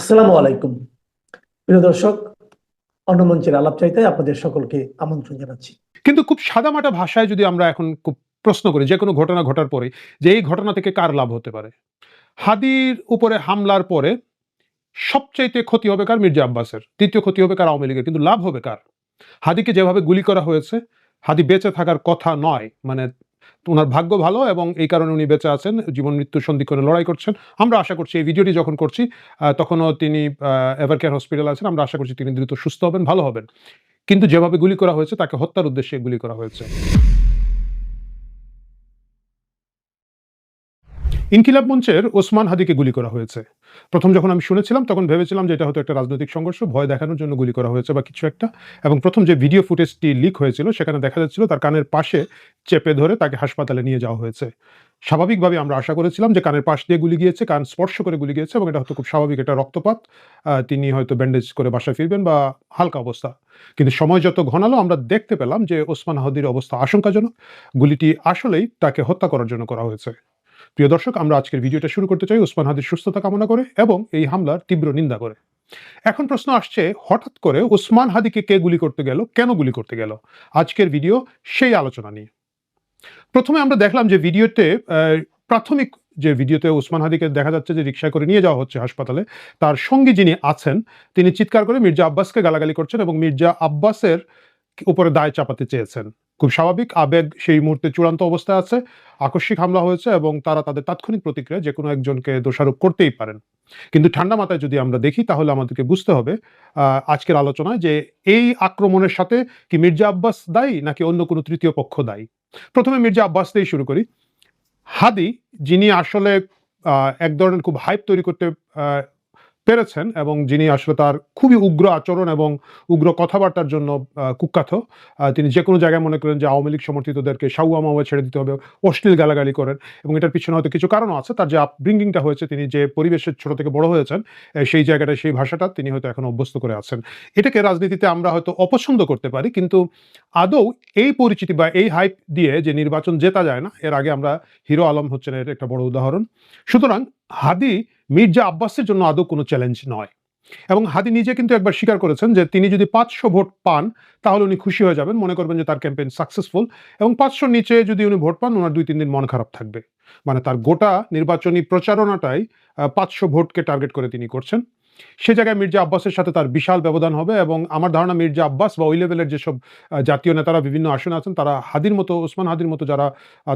আসসালামু আলাইকুম। প্রিয় দর্শক, অন্য মঞ্চের আলাপচারিতায় আপনাদের সকলকে আমন্ত্রণ জানাচ্ছি। কিন্তু খুব সাদামাটা ভাষায় যদি আমরা এখন খুব প্রশ্ন করি যেকোনো ঘটনা ঘটার পরে যে এই ঘটনা থেকে কার লাভ হতে পারে? হাদির উপরে হামলার পরে সবচাইতে ক্ষতি হবে কার? মির্জা আব্বাসের। ৩য় ক্ষতি হবে কার? আওয়ামী লীগের। কিন্তু লাভ হবে কার? হাদিকে যেভাবে গুলি করা হয়েছে, হাদি বেঁচে থাকার কথা নয়। মানে উনার ভাগ্য ভালো এবং এই কারণে উনি বেঁচে আছেন। জীবন মৃত্যুর সন্ধিক্ষণে লড়াই করছেন। আমরা আশা করছি এই ভিডিওটি যখন করছি তখনও তিনি এভারকেয়ার হসপিটালে আছেন। আমরা আশা করছি তিনি দ্রুত সুস্থ হবেন, ভালো হবেন। কিন্তু যেভাবে গুলি করা হয়েছে তাকে হত্যার উদ্দেশ্যে গুলি করা হয়েছে। ইনকিলাব মঞ্চের ওসমান হাদিকে গুলি করা হয়েছে। প্রথম যখন আমি শুনেছিলাম তখন ভেবেছিলাম যে এটা হয়তো একটা রাজনৈতিক সংঘর্ষ, ভয় দেখানোর জন্য গুলি করা হয়েছে বা কিছু একটা। এবং প্রথম যে ভিডিও ফুটেজটি লিক হয়েছিল সেখানে দেখা যাচ্ছিল তার কানের পাশে চেপে ধরে তাকে হাসপাতালে নিয়ে যাওয়া হয়েছে। স্বাভাবিকভাবে আমরা আশা করেছিলাম যে কানের পাশ দিয়ে গুলি গিয়েছে, কান স্পর্শ করে গুলি গিয়েছে এবং এটা হয়তো খুব স্বাভাবিক একটা রক্তপাত। তিনি হয়তো ব্যান্ডেজ করে বাসায় ফিরবেন বা হালকা অবস্থা। কিন্তু সময় যত ঘনালো আমরা দেখতে পেলাম যে ওসমান হাদির অবস্থা আশঙ্কাজনক। গুলিটি আসলেই তাকে হত্যা করার জন্য করা হয়েছে। প্রিয় দর্শক, আমরা আজকের ভিডিওটা শুরু করতে চাই ওসমান হাদির সুস্থতা কামনা করে এবং এই হামলার তীব্র নিন্দা করে। এখন প্রশ্ন আসছে, হঠাৎ করে ওসমান হাদিকে কে গুলি করতে গেল, কেন গুলি করতে গেল? আজকের ভিডিও সেই আলোচনা নিয়ে। প্রথমে আমরা দেখলাম যে ভিডিওতে প্রাথমিক যে ভিডিওতে ওসমান হাদিকে দেখা যাচ্ছে যে রিকশায় করে নিয়ে যাওয়া হচ্ছে হাসপাতালে, তার সঙ্গী যিনি আছেন তিনি চিৎকার করে মির্জা আব্বাসকে গালাগালি করছেন এবং মির্জা আব্বাসের উপরে দায় চাপাতে চেয়েছেন। খুব স্বাভাবিক, আবেগ সেই মুহূর্তে চূড়ান্ত অবস্থায় আছে। আকস্মিক হামলা হয়েছে এবং তারা তাদের তাৎক্ষণিক প্রতিক্রিয়া যেকোনো একজনকে দোষারোপ করতেই পারেন। কিন্তু ঠান্ডা মাথায় যদি আমরা দেখি তাহলে আমাদেরকে বুঝতে হবে আজকের আলোচনায় যে এই আক্রমণের সাথে কি মির্জা আব্বাস দায়ী নাকি অন্য কোনো তৃতীয় পক্ষ দায়ী? প্রথমে মির্জা আব্বাস দিয়েই শুরু করি। হাদি যিনি আসলে এক ধরনের খুব হাইপ তৈরি করতে আ পেরেছেন এবং যিনি আসলে তার খুবই উগ্র আচরণ এবং উগ্র কথাবার্তার জন্য কুখ্যাত। তিনি যেকোনো জায়গায় মনে করেন যে আওয়ামী লীগ সমর্থিতদেরকে সাউয়া মাউয়া ছেড়ে দিতে হবে, অশ্লীল গালাগালি করেন এবং এটার পিছনে হয়তো কিছু কারণও আছে। তার যে আপব্রিঙ্গিংটা হয়েছে, তিনি যে পরিবেশে ছোট থেকে বড় হয়েছেন, সেই জায়গাটায় সেই ভাষাটা তিনি হয়তো এখন অভ্যস্ত করে আছেন। এটাকে রাজনীতিতে আমরা হয়তো অপছন্দ করতে পারি, কিন্তু আদৌ এই পরিচিতি বা এই হাইপ দিয়ে যে নির্বাচন জেতা যায় না, এর আগে আমরা হিরো আলম হচ্ছেন এর একটা বড় উদাহরণ। সুতরাং হাদি মির্জা আব্বাসের জন্য আদৌ কোনো চ্যালেঞ্জ নয়। এবং হাদি নিজে কিন্তু একবার স্বীকার করেছেন যে তিনি যদি ৫০০ ভোট পান তাহলে উনি খুশি হয়ে যাবেন, মনে করবেন যে তার ক্যাম্পেইন সাকসেসফুল। এবং ৫০০ নিচে যদি উনি ভোট পান উনার ২-৩ দিন মন খারাপ থাকবে। মানে তার গোটা নির্বাচনী প্রচারণাটাই ৫০০ ভোটকে টার্গেট করে তিনি করছেন। সে জায়গায় মির্জা আব্বাসের সাথে তার বিশাল ব্যবধান হবে এবং আমার ধারণা মির্জা আব্বাস বা ওই লেভেলের যেসব জাতীয় নেতারা বিভিন্ন আসনে আছেন তারা হাদির মতো, ওসমান হাদির মতো যারা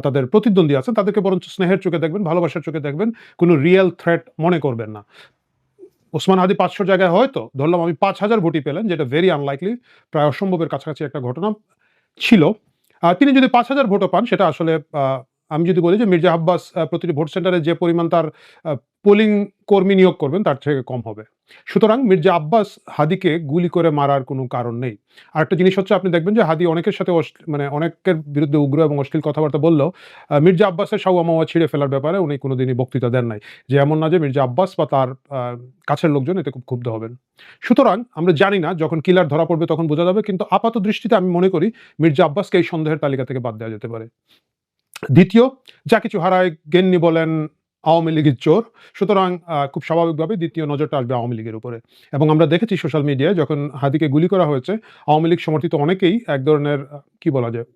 তাদের প্রতিদ্বন্দ্বী আছেন তাদেরকে বরঞ্চ স্নেহের চোখে দেখবেন, ভালোবাসার চোখে দেখবেন, কোনো রিয়েল থ্রেট মনে করবেন না। ওসমান হাদি ৫০০ জায়গায় হয়তো ধরলাম আমি ৫,০০০ ভোটই পেলেন, যেটা ভেরি আনলাইকলি, প্রায় অসম্ভবের কাছাকাছি একটা ঘটনা ছিল। তিনি যদি ৫,০০০ ভোটও পান সেটা আসলে আমি যদি বলি যে মির্জা আব্বাস প্রতিটি ভোট সেন্টারে যে পরিমাণ তার আ পোলিং কর্মী নিয়োগ করবেন তার থেকে কম হবে। সুতরাং মির্জা আব্বাস হাদিকে গুলি করে মারার কোনো কারণ নেই। আরেকটা জিনিস হচ্ছে, আপনি দেখবেন যে হাদি অনেকের সাথে মানে অনেকের বিরুদ্ধে উগ্র এবং অশ্লীল কথাবার্তা বললেও মির্জা আব্বাসের সাউয়া মাউয়া ছিঁড়ে ফেলার ব্যাপারে উনি কোনোদিনই বক্তৃতা দেন নাই। যে এমন না যে মির্জা আব্বাস বা তার কাছের লোকজন এতে খুব ক্ষুব্ধ হবেন। সুতরাং আমরা জানি না, যখন কিলার ধরা পড়বে তখন বোঝা যাবে, কিন্তু আপাত দৃষ্টিতে আমি মনে করি মির্জা আব্বাসকে এই সন্দেহের তালিকা থেকে বাদ দেওয়া যেতে পারে। দ্বিতীয়, যা কিছু হারায় গেন্নি বলেন আওয়ামী লীগের চোর। সুতরাং খুব স্বাভাবিকভাবে দ্বিতীয় নজরটা আসবে আওয়ামী লীগের উপরে। এবং আমরা দেখেছি সোশ্যাল মিডিয়ায় যখন হাদিকে গুলি করা হয়েছে, আওয়ামী লীগ সমর্থিত অনেকেই এক ধরনের কি বলা যায়,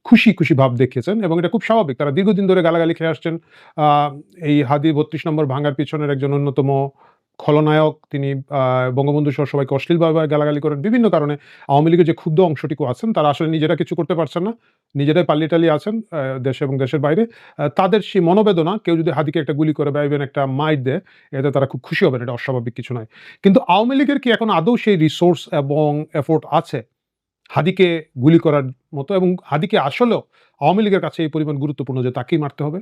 খুশি, খুশি ভাব দেখিয়েছেন এবং এটা খুব স্বাভাবিক। তারা দীর্ঘদিন ধরে গালাগালি খেয়ে আসছেন। আ এই হাদি ৩২ নম্বর ভাঙার পিছনের একজন অন্যতম খলনায়ক। তিনি বঙ্গবন্ধু সহ সবাইকে অশ্লীলভাবে গালাগালি করেন। বিভিন্ন কারণে আওয়ামী লীগের যে ক্ষুব্ধ অংশটুকু আছেন তারা আসলে নিজেরা কিছু করতে পারছেন না। নিজেরাই পালিয়ে-টালিয়ে আছেন দেশে এবং দেশের বাইরে। তাদের সেই মনোবেদনা, কেউ যদি হাদিকে একটা গুলি করে বা ইভেন একটা মাইর দেয়, এতে তারা খুব খুশি হবেন। এটা অস্বাভাবিক কিছু নয়। কিন্তু আওয়ামী লীগের কি এখন আদৌ সেই রিসোর্স এবং এফোর্ট আছে হাদিকে গুলি করার মতো? এবং হাদিকে আসলেও আওয়ামী লীগের কাছে এই পরিমাণ গুরুত্বপূর্ণ যে তাকেই মারতে হবে?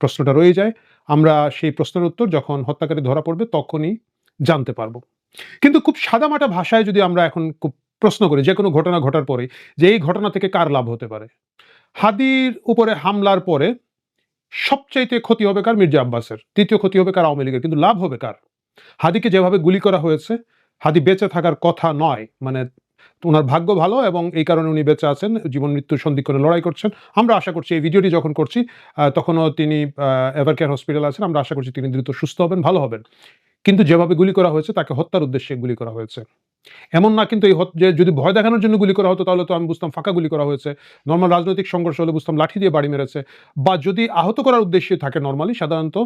প্রশ্নটা রয়ে যায়। আমরা সেই প্রশ্নের উত্তর যখন হত্যাকারী ধরা পড়বে তখনই জানতে পারব। কিন্তু খুব সাদামাটা ভাষায় যদি আমরা এখন খুব প্রশ্ন করি যেকোনো ঘটনা ঘটার পরে যে এই ঘটনা থেকে কার লাভ হতে পারে? হাদির উপরে হামলার পরে সবচাইতে ক্ষতি হবে কার? মির্জা আব্বাসের। ৩য় ক্ষতি হবে কার? আওয়ামী লীগের। কিন্তু লাভ হবে কার? হাদিকে যেভাবে গুলি করা হয়েছে, হাদি বেঁচে থাকার কথা নয়। মানে উনার ভাগ্য ভালো এবং এই কারণে উনি বেঁচে আছেন। জীবন মৃত্যুর সন্ধিক্ষণে লড়াই করছেন। আমরা আশা করছি এই ভিডিওটি যখন করছি তখনও তিনি এভারকেয়ার হসপিটালে আছেন। আমরা আশা করছি তিনি দ্রুত সুস্থ হবেন, ভালো হবেন। কিন্তু যেভাবে গুলি করা হয়েছে তাকে হত্যার উদ্দেশ্যে গুলি করা হয়েছে। এমন না কিন্তু যে যদি ভয় দেখানোর জন্য গুলি করা হতো তাহলে তো আমি বুঝতাম ফাঁকা গুলি করা হয়েছে। নরমাল রাজনৈতিক সংঘর্ষ হলে বুঝতাম লাঠি দিয়ে বাড়ি মেরেছে। বা যদি আহত করার উদ্দেশ্যে থাকে নরমালি সাধারণত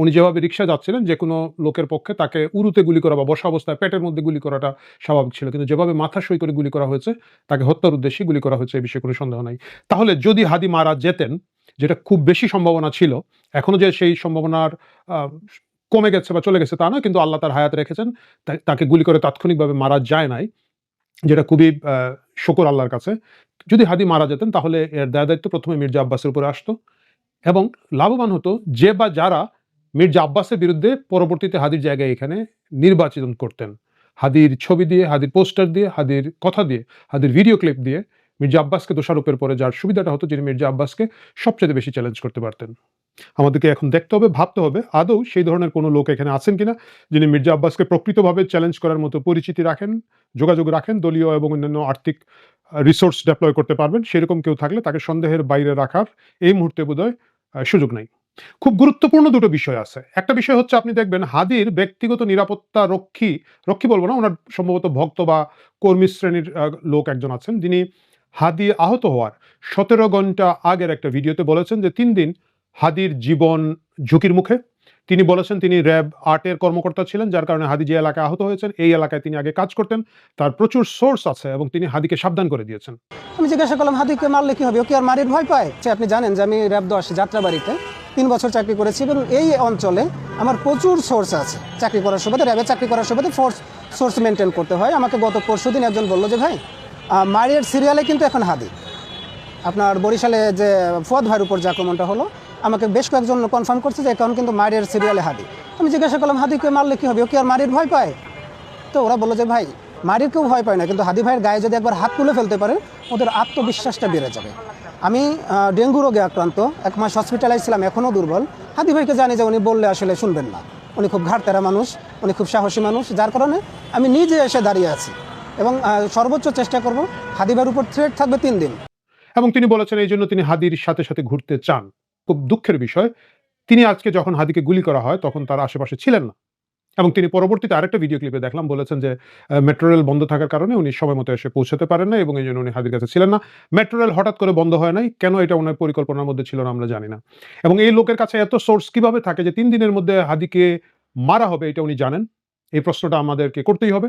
উনি যেভাবে রিক্সায় যাচ্ছিলেন যেকোনো লোকের পক্ষে তাকে উরুতে গুলি করা বা বসা অবস্থায় পেটের মধ্যে গুলি করাটা স্বাভাবিক ছিল। কিন্তু যেভাবে মাথা সই করে গুলি করা হয়েছে তাকে হত্যার উদ্দেশ্যে গুলি করা হয়েছে, এই বিষয়ে কোনো সন্দেহ নাই। তাহলে যদি হাদি মারা যেতেন, যেটা খুব বেশি সম্ভাবনা ছিল, এখনো যে সেই সম্ভাবনার আ কমে গেছে বা চলে গেছে তা নয়, কিন্তু আল্লাহ তার হায়াত রেখেছেন। তাকে গুলি করে তাৎক্ষণিকভাবে মারা যায় নাই। যেটা খুবই শুকর আল্লাহর কাছে। যদি হাদি মারা যেতেন তাহলে এর দায়-দায়িত্ব ১ম এ মির্জা আব্বাসের উপরে আসতো এবং লাভবান হতো যে বা যারা মির্জা আব্বাসের বিরুদ্ধে পরবর্তীতে হাদির জায়গায় এখানে নির্বাচন করতেন। হাদির ছবি দিয়ে, হাদির পোস্টার দিয়ে, হাদির কথা দিয়ে, হাদির ভিডিও ক্লিপ দিয়ে মির্জা আব্বাসকে দোষারোপের পরে যার সুবিধাটা হতো যিনি মির্জা আব্বাসকে সবচাইতে বেশি চ্যালেঞ্জ করতে পারতেন। আমাদেরকে এখন দেখতে হবে, ভাবতে হবে আদৌ সেই ধরনের কোনো লোক এখানে আছেন কিনা যিনি মির্জা আব্বাসকে প্রকৃতভাবে চ্যালেঞ্জ করার মতো পরিচিতি রাখেন, যোগাযোগ রাখেন, দলীয় এবং অন্যান্য আর্থিক রিসোর্স ডেপ্লয় করতে পারবেন। সেরকম কেউ থাকলে তাকে সন্দেহের বাইরে রাখার এই মুহূর্তে বোধহয় সুযোগ নাই। খুব গুরুত্বপূর্ণ দুটো বিষয় আছে। একটা বিষয় হচ্ছে আপনি দেখবেন হাদির ব্যক্তিগত নিরাপত্তা রক্ষী বলব না, উনার সম্ভবত ভক্ত বা কর্মী শ্রেণীর লোক একজন আছেন যিনি হাদি আহত হওয়ার ১৭ ঘন্টা আগের একটা ভিডিওতে বলেছেন যে ৩ দিন হাদির জীবন ঝুঁকির মুখে। তিনি বলেছেন তিনি র‍্যাব ৮ এর কর্মকর্তা ছিলেন, যার কারণে হাদি যে এলাকায় আহত হয়েছেন এই এলাকায় তিনি আগে কাজ করতেন। তার প্রচুর সোর্স আছে এবং তিনি হাদিকে সাবধান করে দিয়েছেন। আমি জিজ্ঞাসা করলাম হাদিকে মারলে কি হবে, ও কি আর মারির ভয় পায়? আপনি জানেন যে আমি র‍্যাব ১০ যাত্রাবাড়িতে ৩ বছর চাকরি করেছি এবং এই অঞ্চলে আমার প্রচুর সোর্স আছে। চাকরি করার সুবাদে, র্যাবে চাকরি করার সুবাদে সোর্স মেনটেন করতে হয়। আমাকে গত পরশুদিন একজন বলল যে ভাই মারির সিরিয়ালে কিন্তু এখন হাদি। আপনার বরিশালে যে ফুয়াদ ভাইয়ের উপর যে আক্রমণটা হলো, আমাকে বেশ কয়েকজন কনফার্ম করছে যে এখন কিন্তু মারির সিরিয়ালে হাদি। আমি জিজ্ঞাসা করলাম হাদিকে মারলে কি হবে, ও কি আর মারির ভয় পায়? তো ওরা বললো যে ভাই মারির কেউ ভয় পায় না, কিন্তু হাদি ভাইয়ের গায়ে যদি একবার হাত তুলে ফেলতে পারে ওদের আত্মবিশ্বাসটা বেড়ে যাবে। আমি ডেঙ্গু রোগে আক্রান্ত, ১ মাস হসপিটালাইজ ছিলাম, এখনও দুর্বল। হাদি ভাইকে জানি যে উনি বললে আসলে শুনবেন না, উনি খুব ঘাড়তেরা মানুষ, উনি খুব সাহসী মানুষ, যার কারণে আমি নিজে এসে দাঁড়িয়ে আছি এবং সর্বোচ্চ চেষ্টা করব। হাদি ভাইয়ের উপর থ্রেট থাকবে ৩ দিন। এবং তিনি বলেছেন এই জন্য তিনি হাদির সাথে সাথে ঘুরতে চান। খুব দুঃখের বিষয়, তিনি আজকে যখন হাদিকে গুলি করা হয় তখন তার আশেপাশে ছিলেন না এবং তিনি পরবর্তীতে আরেকটা ভিডিও ক্লিপে দেখলাম বলেছেন যে মেট্রো রেল বন্ধ থাকার কারণে উনি সময় মতো এসে পৌঁছাতে পারেন না এবং এই জন্য উনি হাদির কাছে ছিলেন না। মেট্রো রেল হঠাৎ করে বন্ধ হয় নাই, কেন এটা ওনার পরিকল্পনার মধ্যে ছিল না আমরা জানি না। এবং এই লোকের কাছে এত সোর্স কিভাবে থাকে যে ৩ দিনের মধ্যে হাদিকে মারা হবে এটা উনি জানেন? এই প্রশ্নটা আমাদেরকে করতেই হবে।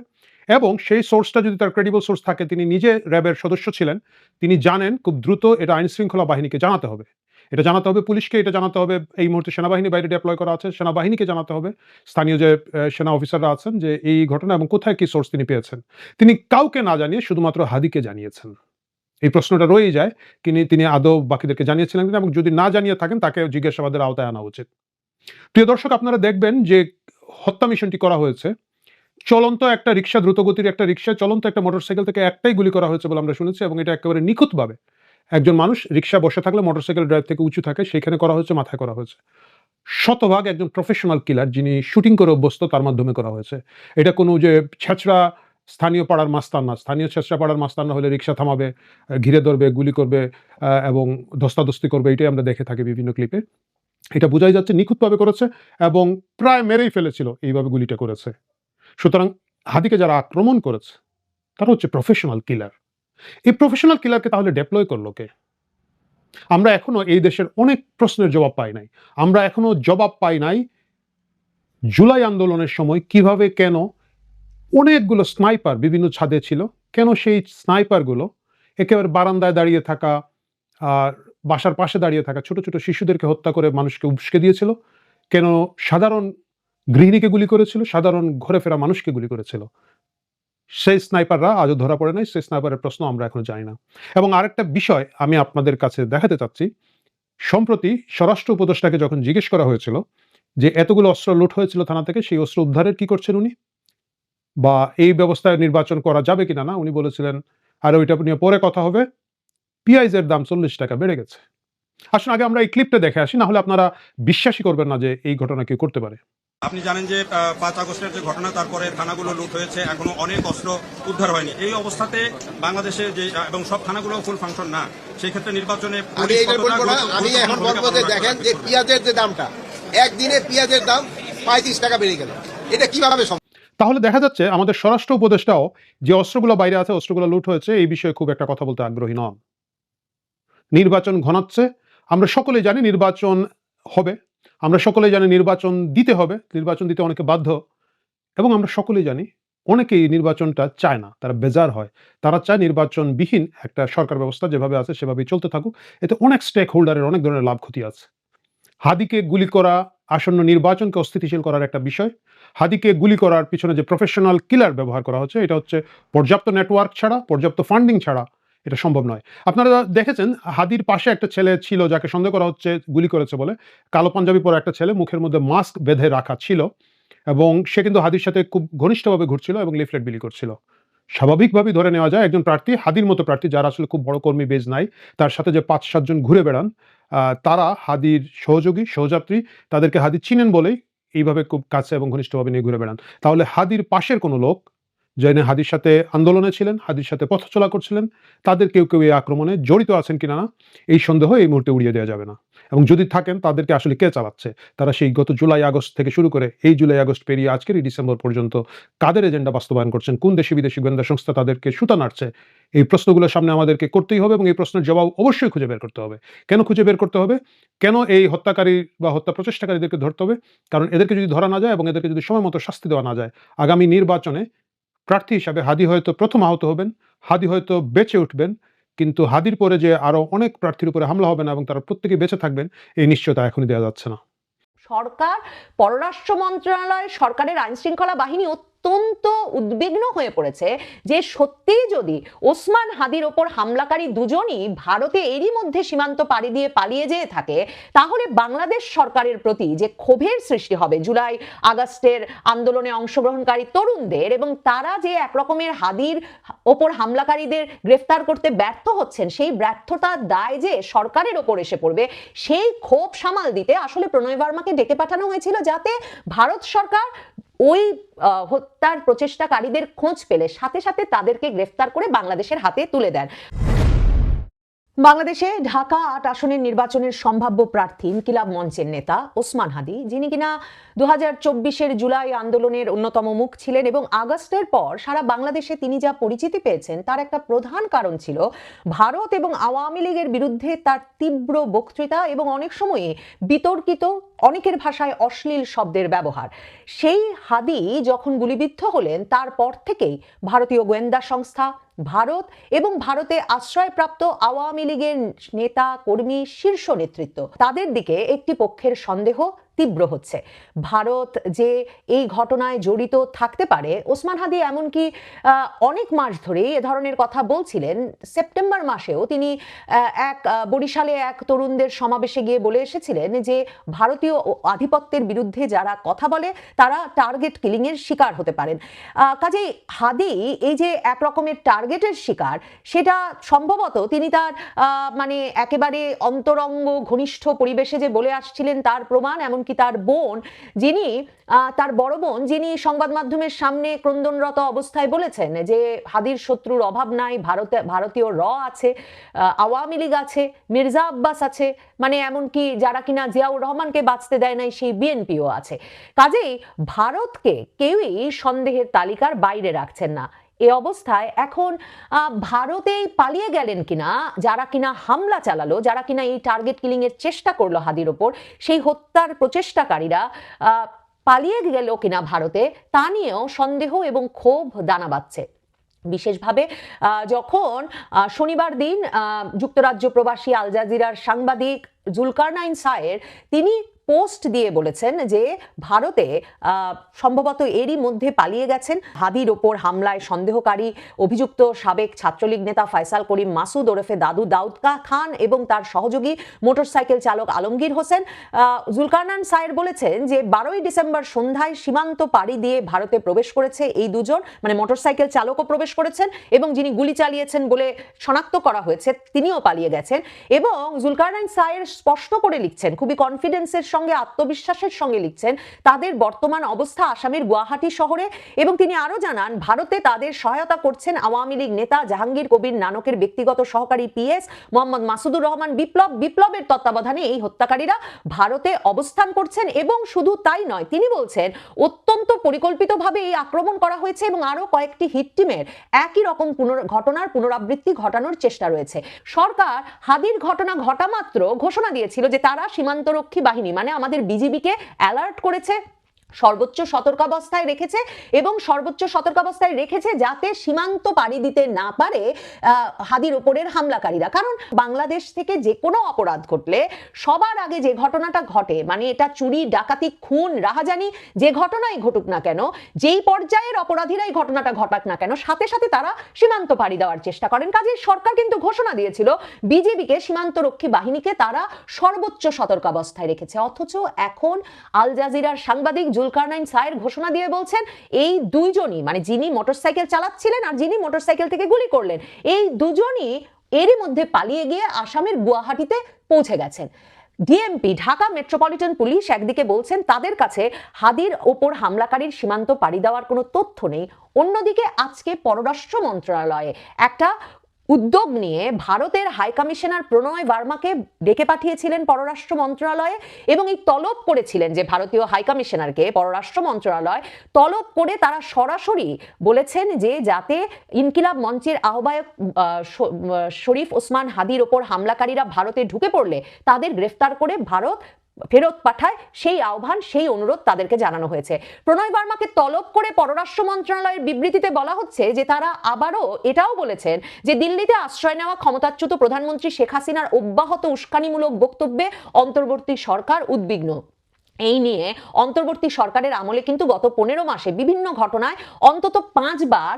এবং সেই সোর্সটা যদি তার ক্রেডিবল সোর্স থাকে, তিনি নিজে র্যাবের সদস্য ছিলেন, তিনি জানেন খুব দ্রুত এটা আইন শৃঙ্খলা বাহিনীকে জানাতে হবে। এটা জানাতে হবে পুলিশকে, এটা জানাতে হবে এই মুহূর্তে সেনাবাহিনী বাইরে ডিপ্লয় করা আছে, সেনাবাহিনীকে জানাতে হবে, স্থানীয় যে সেনা অফিসাররা আছেন যে এই ঘটনা এবং কোথায় কি সোর্স তিনি পেয়েছেন। তিনি কাউকে না জানিয়ে শুধুমাত্র হাদিকে জানিয়েছেন। এই প্রশ্নটা রয়েই যায়, তিনি আদৌ বাকিদেরকে জানিয়েছিলেন কিনা এবং যদি না জানিয়ে থাকেন তাকে জিজ্ঞাসাবাদের আওতায় আনা উচিত। প্রিয় দর্শক, আপনারা দেখবেন যে হত্যা মিশনটি করা হয়েছে চলন্ত একটা রিক্সা, দ্রুতগতির একটা রিক্সা, চলন্ত একটা মোটরসাইকেল থেকে একটাই গুলি করা হয়েছে বলে আমরা শুনেছি এবং এটা একেবারে নিখুঁতভাবে একজন মানুষ রিক্সা বসে থাকলে মোটরসাইকেল ড্রাইভ থেকে উঁচু থাকে সেখানে করা হয়েছে, মাথায় করা হয়েছে। শতভাগ একজন প্রফেশনাল কিলার যিনি শুটিং করে অভ্যস্ত তার মাধ্যমে করা হয়েছে। এটা কোনো যে ছেঁচড়া স্থানীয় পাড়ার মাস্তান না। স্থানীয় ছেঁচড়া পাড়ার মাস্তান না হলে রিক্সা থামাবে, ঘিরে ধরবে, গুলি করবে এবং ধস্তাধস্তি করবে, এটাই আমরা দেখে থাকি বিভিন্ন ক্লিপে। এটা বোঝাই যাচ্ছে নিখুঁতভাবে করেছে এবং প্রায় মেরেই ফেলেছিল এইভাবে গুলিটা করেছে। সুতরাং হাদিকে যারা আক্রমণ করেছে তারা হচ্ছে প্রফেশনাল কিলার। এই প্রফেশনাল কিলারকে তাহলে ডেপ্লয় করলো কে? আমরা এখনো এই দেশের অনেক প্রশ্নের জবাব পাই নাই। আমরা এখনো জবাব পাই নাই জুলাই আন্দোলনের সময় কিভাবে, কেন অনেকগুলো স্নাইপার বিভিন্ন ছাদে ছিল, কেন সেই স্নাইপারগুলো একেবারে বারান্দায় দাঁড়িয়ে থাকা আর বাসার পাশে দাঁড়িয়ে থাকা ছোট ছোট শিশুদেরকে হত্যা করে মানুষকে উস্কে দিয়েছিল, কেন সাধারণ গৃহিণীকে গুলি করেছিল, সাধারণ ঘরে ফেরা মানুষকে গুলি করেছিল। সেই স্নাইপাররা আজও ধরা পড়ে নাই, সেই স্নাইপারের প্রশ্ন আমরা এখনো জানি না। এবং আরেকটা বিষয় আমি আপনাদের কাছে দেখাতে চাচ্ছি, সম্প্রতি স্বরাষ্ট্র উপদেষ্টাকে যখন জিজ্ঞেস করা হয়েছিল যে এতগুলো অস্ত্র লুট হয়েছিল থানা থেকে, সেই অস্ত্র উদ্ধারের কি করছেন উনি, বা এই ব্যবস্থায় নির্বাচন করা যাবে কিনা না, উনি বলেছিলেন আর ওইটা নিয়ে পরে কথা হবে, পিঁয়াজের দাম ৪০ টাকা বেড়ে গেছে। আসুন আগে আমরা এই ক্লিপটা দেখে আসি, না হলে আপনারা বিশ্বাসই করবেন না যে এই ঘটনা কেউ করতে পারে। আপনি জানেন যে ৫ আগস্টের যে ঘটনা, তারপরে থানাগুলো লুট হয়েছে, এখনো অনেক অস্ত্র উদ্ধার হয়নি। এই অবস্থাতে বাংলাদেশে যে এবং সব থানাগুলো ফুল ফাংশন না, সেই ক্ষেত্রে নির্বাচনে আমি এখন বলবো যে দেখেন যে পেঁয়াজের যে দামটা, একদিনে পেঁয়াজের দাম ৩৫ টাকা বেড়ে গেল। এটা কিভাবে তাহলে দেখা যাচ্ছে আমাদের স্বরাষ্ট্র উপদেষ্টাও যে অস্ত্রগুলো বাইরে আছে, অস্ত্রগুলো লুট হয়েছে, এই বিষয়ে খুব একটা কথা বলতে আগ্রহী নন। নির্বাচন ঘনাচ্ছে, আমরা সকলেই জানি নির্বাচন হবে, আমরা সকলেই জানি নির্বাচন দিতে হবে, নির্বাচন দিতে অনেকে বাধ্য, এবং আমরা সকলেই জানি অনেকেই নির্বাচনটা চায় না, তারা বেজার হয়, তারা চায় নির্বাচনবিহীন একটা সরকার ব্যবস্থা যেভাবে আছে সেভাবেই চলতে থাকুক। এতে অনেক স্টেক হোল্ডারের অনেক ধরনের লাভ ক্ষতি আছে। হাদিকে গুলি করা আসন্ন নির্বাচনকে অস্থিতিশীল করার একটা বিষয়। হাদিকে গুলি করার পিছনে যে প্রফেশনাল কিলার ব্যবহার করা হচ্ছে, এটা হচ্ছে পর্যাপ্ত নেটওয়ার্ক ছাড়া, পর্যাপ্ত ফান্ডিং ছাড়া এটা সম্ভব নয়। আপনারা দেখেছেন হাদির পাশে একটা ছেলে ছিল যাকে সন্দেহ করা হচ্ছে গুলি করেছে বলে, কালো পাঞ্জাবি পরা একটা ছেলে, মুখের মধ্যে মাস্ক বেঁধে রাখা ছিল, এবং সে কিন্তু হাদির সাথে খুব ঘনিষ্ঠভাবে ঘুরছিল এবং লিফলেট বিলি করছিল। স্বাভাবিকভাবেই ধরে নেওয়া যায় একজন প্রার্থী, হাদির মতো প্রার্থী যার আসলে খুব বড় কর্মী বেজ নাই, তার সাথে যে 5-7 জন ঘুরে বেড়ান, তারা হাদির সহযোগী, সহযাত্রী, তাদেরকে হাদি চিনেন বলেই এইভাবে খুব কাছে এবং ঘনিষ্ঠভাবে নিয়ে ঘুরে বেড়ান। তাহলে হাদির পাশের কোনো লোক যিনি হাদির সাথে আন্দোলনে ছিলেন, হাদির সাথে পথ চলা করছিলেন, তাদের কেউ কেউ এই আক্রমণে জড়িত আছেন কিনা না, এই সন্দেহ এই মুহূর্তে উড়িয়ে দেওয়া যাবে না। এবং যদি থাকেন তাদেরকে আসলে কে চালাচ্ছে, তারা সেই গত জুলাই আগস্ট থেকে শুরু করে এই জুলাই আগস্ট পেরিয়ে আজকের এই ডিসেম্বর পর্যন্ত কাদের এজেন্ডা বাস্তবায়ন করছেন, কোন দেশি বিদেশি গোয়েন্দা সংস্থা তাদেরকে সুতা নাড়ছে, এই প্রশ্নগুলো সামনে আমাদেরকে করতেই হবে এবং এই প্রশ্নের জবাব অবশ্যই খুঁজে বের করতে হবে। কেন খুঁজে বের করতে হবে? কেন এই হত্যাকারী বা হত্যা প্রচেষ্টাকারীদেরকে ধরতে হবে? কারণ এদেরকে যদি ধরা না যায় এবং এদেরকে যদি সময় মতো শাস্তি দেওয়া না যায়, আগামী নির্বাচনে প্রার্থী হিসাবে হাদি হয়তো প্রথম আহত হবেন, হাদি হয়তো বেঁচে উঠবেন, কিন্তু হাদির পরে যে আরো অনেক প্রার্থীর উপরে হামলা হবে না এবং তারা প্রত্যেকে বেঁচে থাকবেন, এই নিশ্চয়তা এখনই দেওয়া যাচ্ছে না। সরকার, পররাষ্ট্র মন্ত্রণালয়, সরকারের আইন শৃঙ্খলা বাহিনী অত্যন্ত উদ্বিগ্ন হয়ে পড়েছে যে সত্যিই যদি ওসমান হাদির ওপর হামলাকারী দুজনই ভারতে এরই মধ্যে সীমান্ত পাড়ি দিয়ে পালিয়ে যেয়ে থাকে, তাহলে বাংলাদেশ সরকারের প্রতি যে ক্ষোভের সৃষ্টি হবে জুলাই আগস্টের আন্দোলনে অংশগ্রহণকারী তরুণদের, এবং তারা যে একরকমের হাদির ওপর হামলাকারীদের গ্রেফতার করতে ব্যর্থ হচ্ছেন, সেই ব্যর্থতার দায় যে সরকারের ওপর এসে পড়বে, সেই ক্ষোভ সামাল দিতে আসলে প্রণয় বর্মাকে ডেকে পাঠানো হয়েছিল, যাতে ভারত সরকার ওই হত্যার প্রচেষ্টাকারীদের খোঁজ পেলে সাথে সাথে তাদেরকে গ্রেফতার করে বাংলাদেশের হাতে তুলে দেন। বাংলাদেশে ঢাকা ৮ আসনের নির্বাচনের সম্ভাব্য প্রার্থী ইনকিলাব মঞ্চের নেতা ওসমান হাদি, যিনি কিনা 2024-এর জুলাই আন্দোলনের অন্যতম মুখ ছিলেন, এবং আগস্টের পর সারা বাংলাদেশে তিনি যা পরিচিতি পেয়েছেন তার একটা প্রধান কারণ ছিল ভারত এবং আওয়ামী লীগের বিরুদ্ধে তার তীব্র বক্তৃতা এবং অনেক সময়ে বিতর্কিত, অনেকের ভাষায় অশ্লীল শব্দের ব্যবহার। সেই হাদি যখন গুলিবিদ্ধ হলেন তারপর থেকেই ভারতীয় গোয়েন্দা সংস্থা, ভারত এবং ভারতে আশ্রয়প্রাপ্ত আওয়ামী লীগের নেতা কর্মী, শীর্ষ নেতৃত্ব, তাদের দিকে একটি পক্ষের সন্দেহ তীব্র হচ্ছে। ভারত যে এই ঘটনায় জড়িত থাকতে পারে, ওসমান হাদি এমনকি অনেক মাস ধরেই এ ধরনের কথা বলছিলেন। সেপ্টেম্বর মাসেও তিনি বরিশালে এক তরুণদের সমাবেশে গিয়ে বলে এসেছিলেন যে ভারতীয় আধিপত্যের বিরুদ্ধে যারা কথা বলে তারা টার্গেট কিলিং এর শিকার হতে পারেন। কাজেই হাদি এই যে এক রকমের টার্গেটের শিকার, সেটা সম্ভবত তিনি তার মানে একেবারে অন্তরঙ্গ ঘনিষ্ঠ পরিবেশে যে বলে আসছিলেন তার প্রমাণ। এমনকি তার বোন, যিনি তার বড় বোন, যিনি সংবাদ মাধ্যমের সামনে ক্রন্দনরত অবস্থায় বলেছেন যে হাদির শত্রুর অভাব নাই, ভারতীয় র আছে, আওয়ামী লীগ আছে, মির্জা আব্বাস আছে, মানে এমনকি যারা কিনা জিয়াউর রহমানকে বাঁচতে দেয় নাই সেই বিএনপিও আছে। কাজেই ভারতকে কেউই সন্দেহের তালিকার বাইরে রাখছেন না। এই অবস্থায় এখন ভারতেই পালিয়ে গেলেন কিনা যারা কিনা হামলা চালালো, যারা কিনা এই টার্গেট কিলিং এর চেষ্টা করলো হাদির ওপর, সেই হত্যার প্রচেষ্টাকারীরা পালিয়ে গেল কিনা ভারতে, তা নিয়েও সন্দেহ এবং ক্ষোভ দানা বাঁধছে। বিশেষভাবে যখন শনিবার দিন যুক্তরাজ্য প্রবাসী আল জাজিরার সাংবাদিক জুলকারনাইন সায়ের তিনি পোস্ট দিয়ে বলেছেন যে ভারতে সম্ভবত এরই মধ্যে পালিয়ে গেছেন হাদির ওপর হামলায় সন্দেহকারী অভিযুক্ত সাবেক ছাত্রলীগ নেতা ফয়সাল করিম মাসুদ ওরফে দাদু দাউদ খান এবং তার সহযোগী মোটরসাইকেল চালক আলমগীর হোসেন। জুলকারনাইন সায়ের বলেছেন যে 12ই ডিসেম্বর সন্ধ্যায় সীমান্ত পাড়ি দিয়ে ভারতে প্রবেশ করেছে এই দুজন, মানে মোটরসাইকেল চালকও প্রবেশ করেছেন এবং যিনি গুলি চালিয়েছেন বলে শনাক্ত করা হয়েছে তিনিও পালিয়ে গেছেন। এবং জুলকারনাইন সায়ের স্পষ্ট করে লিখছেন, খুবই কনফিডেন্সের সঙ্গে আত্মবিশ্বাসের সঙ্গে লিখছেন তাদের বর্তমান অবস্থা আসামের গুয়াহাটি শহরে, এবং তিনি আরো জানান ভারতে তাদের সহায়তা করছেন আওয়ামী লীগ নেতা জাহাঙ্গীর কবির নানকের ব্যক্তিগত সহকারী পিএস মোহাম্মদ মাসুদুর রহমান বিপ্লবের তত্ত্বাবধানে এই হত্যাকারীরা ভারতে অবস্থান করছেন। এবং শুধু তাই নয়, তিনি বলছেন অত্যন্ত পরিকল্পিতভাবে এই আক্রমণ করা হয়েছে এবং আরো কয়েকটি হিট টিমের একই রকম ঘটনার পুনরাবৃত্তি ঘটানোর চেষ্টা রয়েছে। সরকার হাদির ঘটনা ঘটা মাত্র ঘোষণা দিয়েছিল যে তারা সীমান্তরক্ষী বাহিনী মানে আমাদের বিজিবিকে অ্যালার্ট করেছে, সর্বোচ্চ সতর্কাবস্থায় রেখেছে এবং সর্বোচ্চ সতর্কাবস্থায় রেখেছে যাতে সীমান্ত পাড়ি দিতে না পারে হাদির ওপরের হামলাকারীরা। কারণ বাংলাদেশ থেকে যে কোনো অপরাধ ঘটলে সবার আগে যে ঘটনাটা ঘটে, মানে এটা চুরি, ডাকাতি, খুন, রাহাজানি যে ঘটনাই ঘটুক না কেন, যেই পর্যায়ের অপরাধীরাই ঘটনাটা ঘটাক না কেন, সাথে সাথে তারা সীমান্ত পাড়ি দেওয়ার চেষ্টা করেন। কাজে সরকার কিন্তু ঘোষণা দিয়েছিল বিজেপিকে, সীমান্তরক্ষী বাহিনীকে তারা সর্বোচ্চ সতর্কাবস্থায় রেখেছে। অথচ এখন আল জাজিরার সাংবাদিক জুলকারনাইন সায়ের ঘোষণা দিয়ে বলছেন এই দুইজনই, মানে যিনি মোটরসাইকেল চালাচ্ছিলেন আর যিনি মোটরসাইকেল থেকে গুলি করলেন, এই দুজনই এরই মধ্যে পালিয়ে গিয়ে আসামের গুয়াহাটিতে পৌঁছে গেছেন। ডিএমপি ঢাকা মেট্রোপলিটন পুলিশ একদিকে বলছেন তাদের কাছে হাদির ওপর হামলাকারীর সীমান্ত পাড়ি দেওয়ার কোনো তথ্য নেই, অন্যদিকে আজকে পররাষ্ট্র মন্ত্রণালয়ে একটা উদ্যোগ নিয়ে ভারতের হাই কমিশনার প্রণয় বার্মাকে ডেকে পাঠিয়েছিলেন পররাষ্ট্র মন্ত্রণালয়ে এবং এই তলব করেছিলেন যে ভারতীয় হাই কমিশনারকে পররাষ্ট্র মন্ত্রণালয় তলব করে তারা সরাসরি বলেছেন যে যাতে ইনকিলাব মঞ্চের আহ্বায়ক শরীফ ওসমান হাদির ওপর হামলাকারীরা ভারতে ঢুকে পড়লে তাদের গ্রেফতার করে ভারত ফেরত পাঠায়, সেই আহ্বান, সেই অনুরোধ তাদেরকে জানানো হয়েছে। প্রণয় বার্মাকে তলব করে পররাষ্ট্র মন্ত্রণালয়ের বিবৃতিতে বলা হচ্ছে যে তারা আবারও এটাও বলেছেন যে দিল্লিতে আশ্রয় নেওয়া ক্ষমতাচ্যুত প্রধানমন্ত্রী শেখ হাসিনার অব্যাহত উস্কানিমূলক বক্তব্যে অন্তর্বর্তী সরকার উদ্বিগ্ন। এই নিয়ে অন্তর্বর্তী সরকারের আমলে কিন্তু গত 15 মাসে বিভিন্ন ঘটনায় অন্তত 5 বার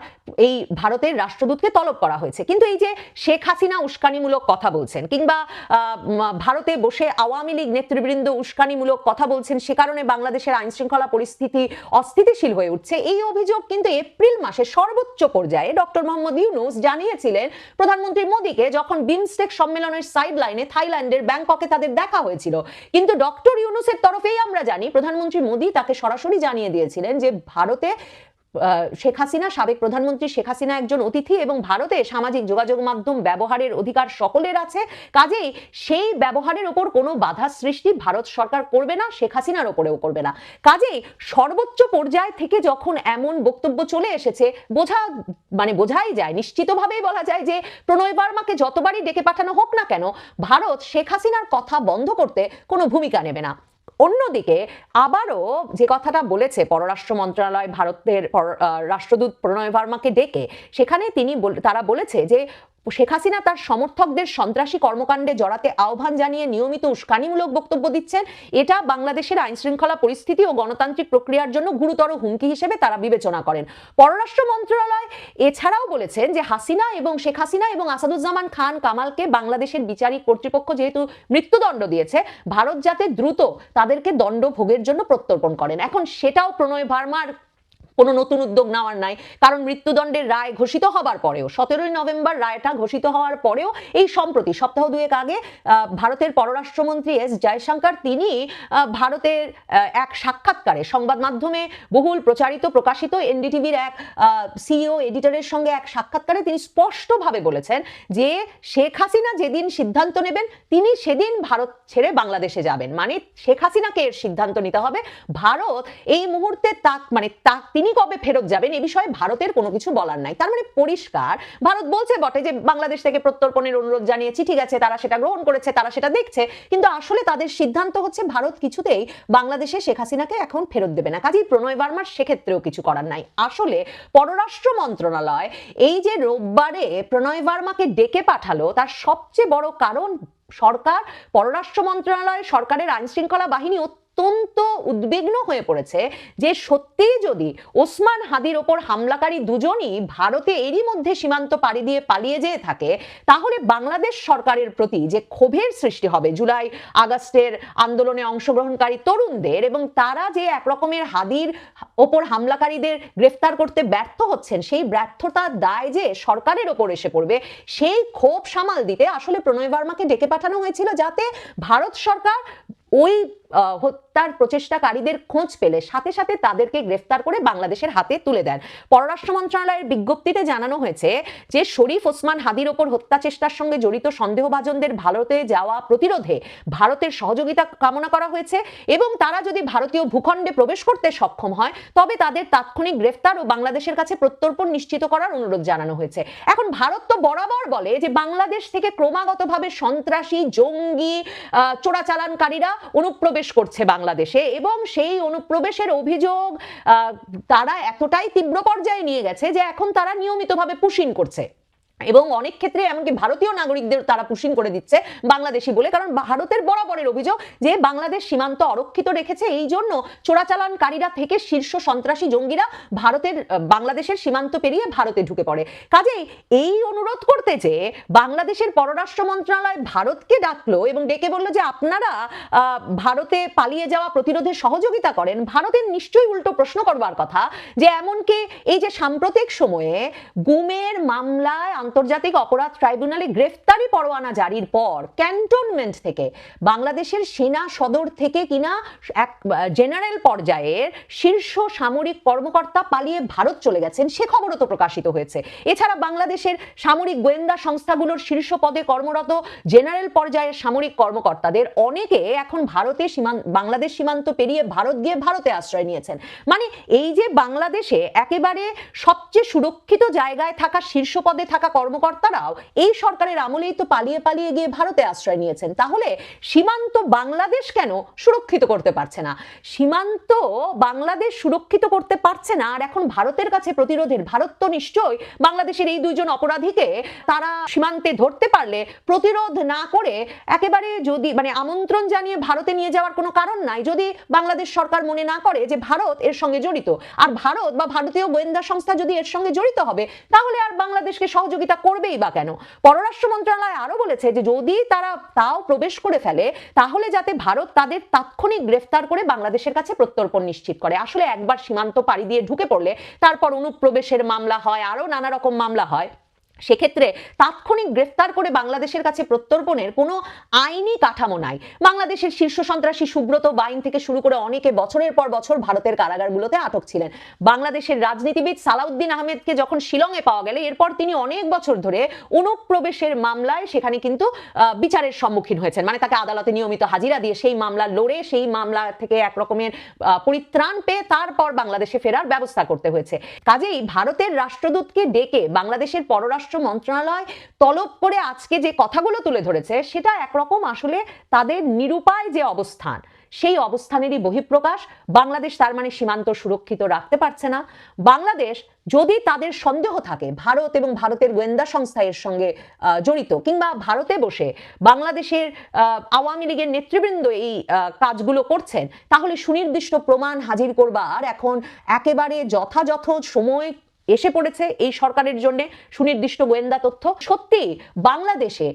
এই ভারতের রাষ্ট্রদূতকে তলব করা হয়েছে। কিন্তু এই যে শেখ হাসিনা উস্কানিমূলক কথা বলছেন কিংবা ভারতে বসে আওয়ামী লীগ নেতৃবৃন্দ উস্কানিমূলক কথা বলছেন, সে কারণে বাংলাদেশের আইন শৃঙ্খলা পরিস্থিতি অস্থিতিশীল হয়ে উঠছে, এই অভিযোগ কিন্তু এপ্রিল মাসে সর্বোচ্চ পর্যায়ে ডক্টর মোহাম্মদ ইউনূস জানিয়েছিলেন প্রধানমন্ত্রী মোদীকে যখন বিমস্টেক সম্মেলনের সাইড লাইনে থাইল্যান্ডের ব্যাংককে তাদের দেখা হয়েছিল। কিন্তু ডক্টর ইউনূসের তরফেই আমরা জানি প্রধানমন্ত্রী মোদী তাকে সরাসরি জানিয়ে দিয়েছিলেন যে ভারতে শেখ হাসিনা, সাবেক প্রধানমন্ত্রী শেখ হাসিনা একজন অতিথি এবং ভারতে সামাজিক যোগাযোগ মাধ্যম ব্যবহারের অধিকার সকলের আছে, কাজেই সেই ব্যবহারের ওপর কোনো বাধা সৃষ্টি ভারত সরকার করবে না, শেখ হাসিনার ওপরেও করবে না। কাজেই সর্বোচ্চ পর্যায় থেকে যখন এমন বক্তব্য চলে এসেছে বোঝাই যায়, নিশ্চিতভাবেই বলা যায় যে প্রণয় বার্মাকে যতবারই ডেকে পাঠানো হোক না কেন ভারত শেখ হাসিনার কথা বন্ধ করতে কোনো ভূমিকা নেবে না। অন্যদিকে আবারও যে কথাটা বলেছে পররাষ্ট্র মন্ত্রণালয় ভারতের রাষ্ট্রদূত প্রণয় বার্মাকে ডেকে, সেখানে তারা বলেছে যে শেখ হাসিনা তার সমর্থকদের সন্ত্রাসী কর্মকাণ্ডে জড়াতে আহ্বান জানিয়ে নিয়মিত উস্কানিমূলক বক্তব্য দিচ্ছেন, এটা বাংলাদেশের আইন শৃঙ্খলা পরিস্থিতি ও গণতান্ত্রিক প্রক্রিয়ার জন্য গুরুতর হুমকি হিসেবে তারা বিবেচনা করেন। পররাষ্ট্র মন্ত্রণালয় এছাড়াও বলেছেন যে শেখ হাসিনা এবং আসাদুজ্জামান খান কামালকে বাংলাদেশের বিচারিক কর্তৃপক্ষ যেহেতু মৃত্যুদণ্ড দিয়েছে, ভারত যাতে দ্রুত তাদেরকে দণ্ড ভোগের জন্য প্রত্যর্পণ করেন। এখন সেটাও প্রণয় বার্মার কোনো নতুন উদ্যোগ নেওয়ার নাই, কারণ মৃত্যুদণ্ডের রায় ঘোষিত হবার পরেও 17 নভেম্বর রায়টা ঘোষিত হওয়ার পরেও এই সম্প্রতি সপ্তাহ দুয়েক আগে ভারতের পররাষ্ট্রমন্ত্রী এস জয়শঙ্কর তিনি ভারতের এক সাক্ষাৎকারে সংবাদ মাধ্যমে বহুল প্রকাশিত এনডিটিভির এক সিইও এডিটরের সঙ্গে এক সাক্ষাৎকারে তিনি স্পষ্টভাবে বলেছেন যে শেখ হাসিনা যেদিন সিদ্ধান্ত নেবেন তিনি সেদিন ভারত ছেড়ে বাংলাদেশে যাবেন, মানে শেখ হাসিনাকে এর সিদ্ধান্ত নিতে হবে। ভারত এই মুহূর্তে তিনি কবে ফেরত যাবেন এ বিষয়ে ভারতের কোনো কিছু বলার নাই। তার মানে পরিষ্কার ভারত বলছে বটে যে বাংলাদেশ থেকে প্রত্যর্পণের অনুরোধ জানিয়েছি, ঠিক আছে, তারা সেটা গ্রহণ করেছে, তারা সেটা দেখছে, কিন্তু আসলে তাদের সিদ্ধান্ত হচ্ছে ভারত কিছুতেই বাংলাদেশে শেখ হাসিনাকে এখন ফেরত দেবে না। কাজেই প্রণয় বার্মার সেক্ষেত্রেও কিছু করার নাই। আসলে পররাষ্ট্র মন্ত্রণালয় এই যে রোববারে প্রণয় বার্মাকে ডেকে পাঠালো তার সবচেয়ে বড় কারণ পররাষ্ট্র মন্ত্রণালয় সরকারের আইন শৃঙ্খলা বাহিনী অত্যন্ত উদ্বিগ্ন হয়ে পড়েছে যে সত্যিই যদি ওসমান হাদির ওপর হামলাকারী দুজনই ভারতে এরই মধ্যে সীমান্ত পাড়ি দিয়ে পালিয়ে যেয়ে থাকে, তাহলে বাংলাদেশ সরকারের প্রতি যে ক্ষোভের সৃষ্টি হবে জুলাই আগস্টের আন্দোলনে অংশগ্রহণকারী তরুণদের, এবং তারা যে একরকমের হাদির ওপর হামলাকারীদের গ্রেফতার করতে ব্যর্থ হচ্ছেন, সেই ব্যর্থতার দায় যে সরকারের ওপর এসে পড়বে, সেই ক্ষোভ সামাল দিতে আসলে প্রণয় বার্মাকে ডেকে পাঠানো হয়েছিল যাতে ভারত সরকার ওই হত্যার প্রচেষ্টাকারীদের খোঁজ পেলে সাথে সাথে তাদেরকে গ্রেফতার করে বাংলাদেশের হাতে তুলে দেন। পররাষ্ট্র মন্ত্রণালয়ের বিজ্ঞপ্তিতে জানানো হয়েছে যে শরীফ ওসমান হাদির ওপর হত্যা চেষ্টার সঙ্গে জড়িত সন্দেহভাজনদের ভারতে যাওয়া প্রতিরোধে ভারতের সহযোগিতা কামনা করা হয়েছে এবং তারা যদি ভারতীয় ভূখণ্ডে প্রবেশ করতে সক্ষম হয় তবে তাদের তাৎক্ষণিক গ্রেফতার ও বাংলাদেশের কাছে প্রত্যর্পণ নিশ্চিত করার অনুরোধ জানানো হয়েছে। এখন ভারত তো বরাবর বলে যে বাংলাদেশ থেকে ক্রমাগতভাবে সন্ত্রাসী, জঙ্গি, চোরাচালানকারীরা অনুপ্রবেশ করছে বাংলাদেশে এবং সেই অনুপ্রবেশের অভিযোগ তারা এতটাই তীব্র পর্যায়ে নিয়ে গেছে যে এখন তারা নিয়মিতভাবে পুশিং করছে এবং অনেক ক্ষেত্রে এমনকি ভারতীয় নাগরিকদের তারা পুশিং করে দিচ্ছে বাংলাদেশি বলে, কারণ ভারতের বরাবরের অভিযোগ যে বাংলাদেশ সীমান্ত অরক্ষিত রেখেছে, এই জন্য চোরাচালানকারীরা থেকে শীর্ষ সন্ত্রাসী জঙ্গিরা বাংলাদেশের সীমান্ত পেরিয়ে ভারতে ঢুকে পড়ে। কাজেই এই অনুরোধ করতে যে বাংলাদেশের পররাষ্ট্র মন্ত্রণালয় ভারতকে ডাকলো এবং ডেকে বলল যে আপনারা ভারতে পালিয়ে যাওয়া প্রতিরোধে সহযোগিতা করেন, ভারতের নিশ্চয়ই উল্টো প্রশ্ন করবার কথা যে এমনকি এই যে সাম্প্রতিক সময়ে গুমের মামলায় আন্তর্জাতিক অপরাধ ট্রাইব্যুনালে গ্রেফতারি পরোয়ানা জারির পর ক্যান্টনমেন্ট থেকে বাংলাদেশের সেনা সদর থেকে কিনা এক জেনারেল পর্যায়ের শীর্ষ সামরিক কর্মকর্তা পালিয়ে ভারত চলে গেছেন সে খবরও তো প্রকাশিত হয়েছে। এছাড়া বাংলাদেশের সামরিক গোয়েন্দা সংস্থাগুলোর শীর্ষ পদে কর্মরত জেনারেল পর্যায়ের সামরিক কর্মকর্তাদের অনেকে এখন বাংলাদেশ সীমান্ত পেরিয়ে ভারত গিয়ে ভারতে আশ্রয় নিয়েছেন। মানে এই যে বাংলাদেশে একেবারে সবচেয়ে সুরক্ষিত জায়গায় থাকা শীর্ষ পদে থাকা কর্মকর্তারাও এই সরকারের আমলেই তো পালিয়ে পালিয়ে গিয়ে ভারতে আশ্রয় নিয়েছেন। তাহলে সীমান্ত বাংলাদেশ কেন সুরক্ষিত করতে পারছে না? সীমান্ত বাংলাদেশ সুরক্ষিত করতে পারছে না আর এখন ভারতের কাছে প্রতিরোধের, ভারত তো নিশ্চয়ই বাংলাদেশের এই দুইজন অপরাধীকে তারা সীমান্তে ধরতে পারলে প্রতিরোধ না করে একেবারে যদি আমন্ত্রণ জানিয়ে ভারতে নিয়ে যাওয়ার কোনো কারণ নাই যদি বাংলাদেশ সরকার মনে না করে যে ভারত এর সঙ্গে জড়িত। আর ভারত বা ভারতীয় গোয়েন্দা সংস্থা যদি এর সঙ্গে জড়িত হবে তাহলে আর বাংলাদেশকে সহযোগিতা করবেই বা কেন? পররাষ্ট্র মন্ত্রণালয় আরো বলেছে যে যদি তারা তাও প্রবেশ করে ফেলে তাহলে যাতে ভারত তাদের তাৎক্ষণিক গ্রেফতার করে বাংলাদেশের কাছে প্রত্যর্পণ নিশ্চিত করে। আসলে একবার সীমান্ত পাড়ি দিয়ে ঢুকে পড়লে তারপর অনুপ্রবেশের মামলা হয়, আরো নানা রকম মামলা হয়, সেক্ষেত্রে তাৎক্ষণিক গ্রেফতার করে বাংলাদেশের কাছে প্রত্যর্পণের কোনো আইনি কাঠামো নাই। বাংলাদেশের শীর্ষ সন্ত্রাসী সুব্রত বাইন থেকে শুরু করে অনেকে বছরের পর বছর ভারতের কারাগারগুলোতে আটক ছিলেন। বাংলাদেশের রাজনীতিবিদ সালাউদ্দিন আহমেদকে যখন শিলংয়ে পাওয়া গেল এরপর তিনি অনেক বছর ধরে অনুপ্রবেশের মামলায় সেখানে কিন্তু বিচারের সম্মুখীন হয়েছেন, মানে তাকে আদালতে নিয়মিত হাজিরা দিয়ে সেই মামলা লড়ে সেই মামলা থেকে এক রকমের পরিত্রাণ পেয়ে তারপর বাংলাদেশে ফেরার ব্যবস্থা করতে হয়েছে। কাজেই ভারতের রাষ্ট্রদূতকে ডেকে বাংলাদেশের পররাষ্ট্র মন্ত্রণালয় তলব করে আজকে যে কথাগুলো তুলে ধরেছে সেটা একরকম আসলে তাদের নিরুপায় যে অবস্থান সেই অবস্থানেরই বহিঃপ্রকাশ। বাংলাদেশ তার মানে সীমান্ত সুরক্ষিত রাখতে পারছে না। বাংলাদেশ যদি তাদের সন্দেহ থাকে ভারত এবং ভারতের গোয়েন্দা সংস্থা এর সঙ্গে জড়িত কিংবা ভারতে বসে বাংলাদেশের আওয়ামী লীগের নেতৃবৃন্দ এই কাজগুলো করছেন, তাহলে সুনির্দিষ্ট প্রমাণ হাজির করবার এখন একেবারে যথাযথ সময় এসে পড়েছে এই সরকারের জন্য। সুনির্দিষ্ট গোয়েন্দা তথ্য সত্যি বাংলাদেশে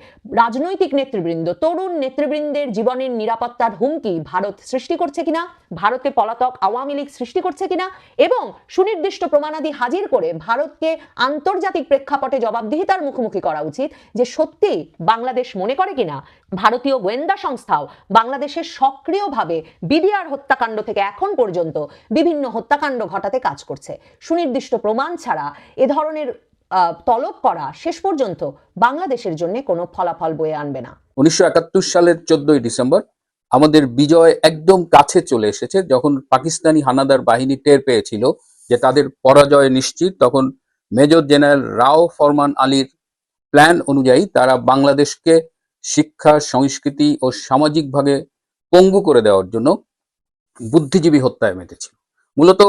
রাজনৈতিক নেতৃবৃন্দ, তরুণ নেতৃবৃন্দের জীবনের নিরাপত্তার হুমকি ভারত সৃষ্টি করছে কিনা, ভারতে পলাতক আওয়ামী লীগ সৃষ্টি করছে কিনা এবং সুনির্দিষ্ট প্রমাণাদি হাজির করে ভারতকে আন্তর্জাতিক প্রেক্ষাপটে জবাবদিহিতার মুখোমুখি করা উচিত যে সত্যি বাংলাদেশ মনে করে কিনা ভারতীয় গোয়েন্দা সংস্থাও বাংলাদেশের সক্রিয়ভাবে বিডিআর হত্যাকাণ্ড থেকে এখন পর্যন্ত বিভিন্ন হত্যাকাণ্ড ঘটাতে কাজ করছে। সুনির্দিষ্ট প্রমাণ ছাড়া এ ধরনের তলব করা শেষ পর্যন্ত বাংলাদেশের জন্য কোনো ফলাফল বয়ে আনবে না। 1971 সালের 14ই ডিসেম্বর আমাদের বিজয় একদম কাছে চলে এসেছে। যখন পাকিস্তানি হানাদার বাহিনী টের পেয়েছিল যে তাদের পরাজয় নিশ্চিত, তখন মেজর জেনারেল রাও ফরমান আলীর প্ল্যান অনুযায়ী তারা বাংলাদেশকে শিক্ষা, সংস্কৃতি ও সামাজিকভাবে পঙ্গু করে দেওয়ার জন্য বুদ্ধিজীবী হত্যায় মেতেছিল। মূলত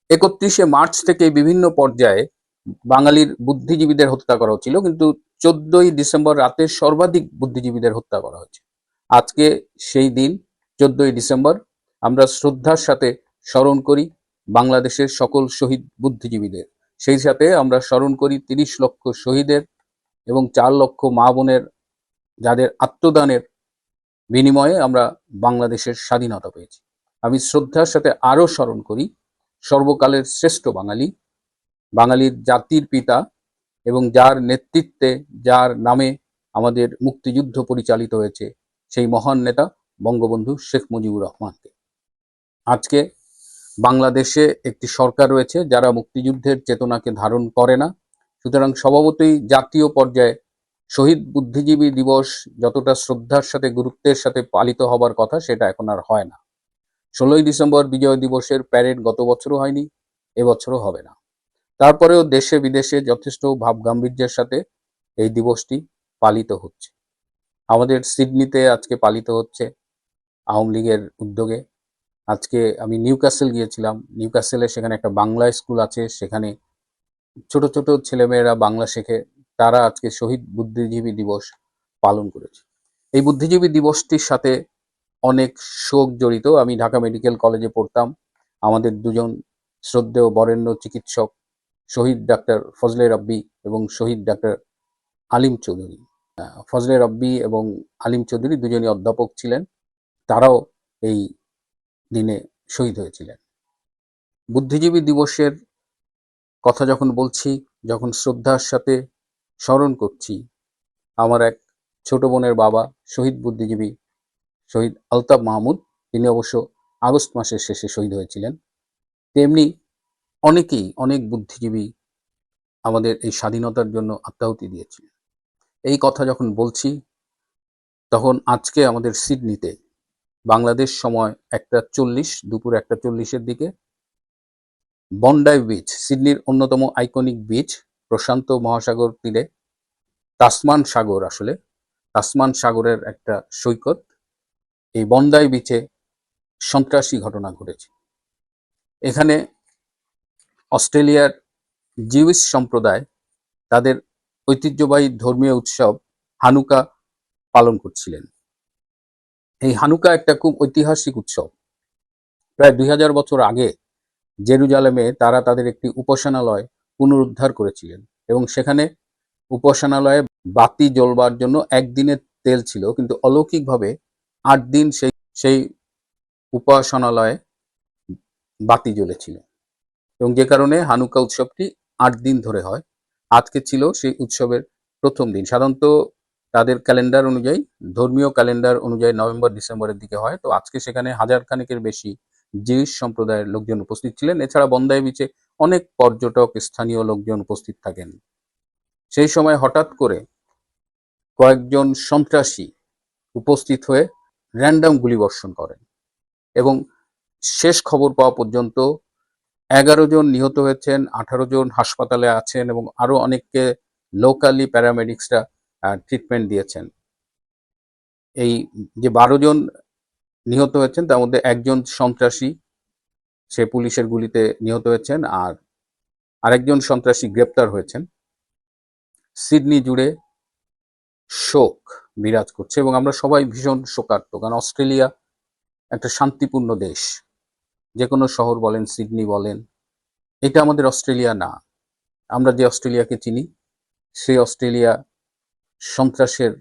31শে মার্চ থেকে বিভিন্ন পর্যায়ে বাঙালির বুদ্ধিজীবীদের হত্যা করা হচ্ছিল, কিন্তু 14ই ডিসেম্বর রাতে সর্বাধিক বুদ্ধিজীবীদের হত্যা করা হয়েছে। আজকে সেই দিন 14ই ডিসেম্বর আমরা শ্রদ্ধার সাথে স্মরণ করি বাংলাদেশের সকল শহীদ বুদ্ধিজীবীদের। সেই সাথে আমরা স্মরণ করি 30 লক্ষ শহীদের এবং 4 লক্ষ মা বোনের যাদের আত্মদানের বিনিময়ে আমরা বাংলাদেশের স্বাধীনতা পেয়েছি। আমি শ্রদ্ধার সাথে আরো স্মরণ করি সর্বকালের শ্রেষ্ঠ বাঙালির জাতির পিতা এবং যার নেতৃত্বে, যার নামে আমাদের মুক্তিযুদ্ধ পরিচালিত হয়েছে, সেই মহান নেতা বঙ্গবন্ধু শেখ মুজিবুর রহমানকে। আজকে বাংলাদেশে একটি সরকার রয়েছে যারা মুক্তিযুদ্ধের চেতনাকে ধারণ করে না, সুতরাং স্বভাবতই জাতীয় পর্যায়ে শহীদ বুদ্ধিজীবী দিবস যতটা শ্রদ্ধার সাথে গুরুত্বের সাথে পালিত হবার কথা সেটা এখন আর হয় না। 16ই ডিসেম্বর বিজয় দিবসের প্যারেড গত বছরও হয়নি, এবছরও হবে না। তারপরেও দেশে বিদেশে যথেষ্ট ভাবগাম্ভীর্যের সাথে এই দিবসটি পালিত হচ্ছে। আমাদের সিডনিতে আজকে পালিত হচ্ছে আওয়ামী লীগের উদ্যোগে। আজকে আমি নিউক্যাসল গিয়েছিলাম। নিউক্যাসলে সেখানে একটা বাংলা স্কুল আছে, সেখানে ছোট ছোট ছেলেমেয়েরা বাংলা শেখে। তারা আজকে শহীদ বুদ্ধিজীবী দিবস পালন করেছে। এই বুদ্ধিজীবী দিবসটির সাথে অনেক শোক জড়িত। আমি ঢাকা মেডিকেল কলেজে পড়তাম। আমাদের দুজন শ্রদ্ধেয় বরেণ্য চিকিৎসক শহীদ ডাক্তার ফজলে রাব্বি এবং শহীদ ডাক্তার আলিম চৌধুরী। ফজলে রাব্বি এবং আলিম চৌধুরী দুজনই অধ্যাপক ছিলেন। তারাও এই দিনে শহীদ হয়েছিলেন। বুদ্ধিজীবী দিবসের কথা যখন বলছি, যখন শ্রদ্ধার সাথে স্মরণ করছি, আমার এক ছোট বোনের বাবা শহীদ বুদ্ধিজীবী শহীদ আলতাফ মাহমুদ, তিনি অবশ্য আগস্ট মাসের শেষে শহীদ হয়েছিলেন। তেমনি অনেকেই, অনেক বুদ্ধিজীবী আমাদের এই স্বাধীনতার জন্য আত্মাহুতি দিয়েছিলেন। এই কথা যখন বলছি, তখন আজকে আমাদের সিডনিতে বাংলাদেশ সময় 1:40, দুপুর 1:40-এর দিকে বন্ডাই বিচ, সিডনির অন্যতম আইকনিক বিচ, প্রশান্ত মহাসাগর তীরে তাসমান সাগর, আসলে তাসমান সাগরের একটা সৈকত, এই বন্ডাই বিচে সন্ত্রাসী ঘটনা ঘটেছে। এখানে অস্ট্রেলিয়ার জিউস সম্প্রদায় তাদের ঐতিহ্যবাহী ধর্মীয় উৎসব হানুকা পালন করছিলেন। এই হানুকা একটা খুব ঐতিহাসিক উৎসব। প্রায় 2000 বছর আগে জেরুজালেমে তারা তাদের একটি উপাসনালয় পুনরুদ্ধার করেছিলেন এবং সেখানে উপাসনালয়ে বাতি জ্বলবার জন্য একদিনের তেল ছিল, কিন্তু অলৌকিকভাবে 8 দিন সেই উপাসনালয়ে বাতি জ্বলেছিল এবং যে কারণে হানুকা উৎসবটি 8 দিন ধরে হয়। আজকে ছিল সেই উৎসবের প্রথম দিন। সাধারণত তাদের ক্যালেন্ডার অনুযায়ী, ধর্মীয় ক্যালেন্ডার অনুযায়ী নভেম্বর ডিসেম্বরের দিকে হয়। তো আজকে সেখানে 1000 খানেকের বেশি জিউস সম্প্রদায়ের লোকজন উপস্থিত ছিলেন। এছাড়া বন্দাই বিচে অনেক পর্যটক, স্থানীয় লোকজন উপস্থিত থাকেন। সেই সময় হঠাৎ করে কয়েকজন সন্ত্রাসী উপস্থিত হয়ে র্যান্ডম গুলিবর্ষণ করেন এবং শেষ খবর পাওয়া পর্যন্ত 11 জন নিহত হয়েছেন, 18 জন হাসপাতালে আছেন এবং আরো অনেককে লোকালি প্যারামেডিক্সরা ট্রিটমেন্ট দিয়েছেন। এই যে 12 জন নিহত হয়েছেন তার মধ্যে একজন সন্ত্রাসী, সে পুলিশের গুলিতে নিহত হয়েছেন, আর আরেকজন সন্ত্রাসী গ্রেপ্তার হয়েছেন। সিডনি জুড়ে শোক বিরাজ করছে এবং আমরা সবাই ভীষণ শোকার্ত, কারণ অস্ট্রেলিয়া একটা শান্তিপূর্ণ দেশ। যে কোনো শহর বলেন, সিডনি বলেন, এটা আমাদের অস্ট্রেলিয়া না। আমরা যে অস্ট্রেলিয়াকে চিনি সেই অস্ট্রেলিয়া সন্ত্রাসের